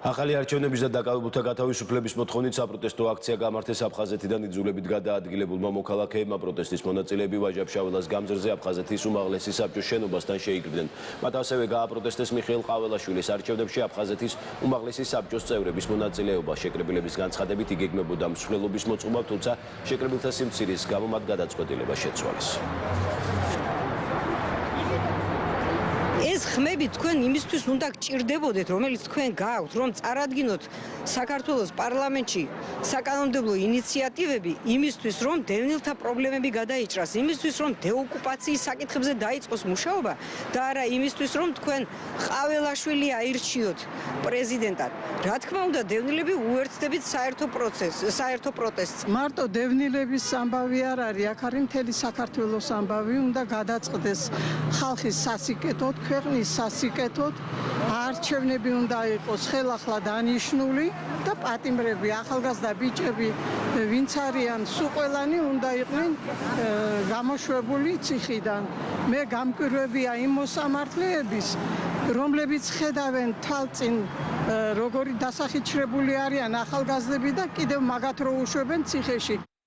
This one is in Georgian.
ახალი არჩევნების და დაკავებულთა გათავისუფლების მოთხოვნით საპროტესტო აქცია გამართეს აფხაზეთიდან იძულებით გადაადგილებულმა მოქალაქეებმა. პროტესტის მონაწილეები ვაჟა-ფშაველას გამზრზე აფხაზეთის უმაღლესი საბჭოს შენობასთან შეიკრიბნენ. მათ ასევე გააპროტესტეს მიხეილ ყაველაშვილის არჩევნებში აფხაზეთის უმაღლესი საბჭოს წევრების მონაწილეობა. შეკრებილების განცხადებით იგეგმებოდა მსვლელობის მოწყობა, თუმცა შეკრებილთა სიმცირის გამო მათ გადაწყვეტილება შეცვალეს. ეს ხმები თქვენ იმისთვის უნდა გჭირდებოდეთ, რომელიც თქვენ გააქვთ, რომ წარადგინოთ საქართველოს პარლამენტში საკანონმდებლო ინიციატივები იმისთვის, რომ დევნილთა პრობლემები გადაიჭრას, იმისთვის, რომ დეოკუპაციის საკითხებზე დაიწყოს მუშაობა და არა იმისთვის, რომ თქვენ ყაველაშვილი აირჩიოთ პრეზიდენტად. რა თქმა უნდა, დევნილები უერთდებით საერთო პროტესტს. მარტო დევნილების ამბავი არ არის, აქ არის მთელი საქართველოს ამბავი, უნდა გადაწყდეს ხალხის სასიკეთოდ, ქვეყნის სასიკეთოდ, არჩევნები უნდა იყოს ხელახლა დანიშნული და პატიმრები, ახალგაზრდა ბიჭები, ვინც არიან, სულ ყველანი უნდა იყვნენ გამოშვებული ციხიდან. მე გამკვირვებია იმ მოსამართლეების, რომლებიც ხედავენ თვალწინ როგორი დასახიჩრებული არიან ახალგაზრდები და კიდევ მაგათ რო უშვებენ ციხეში.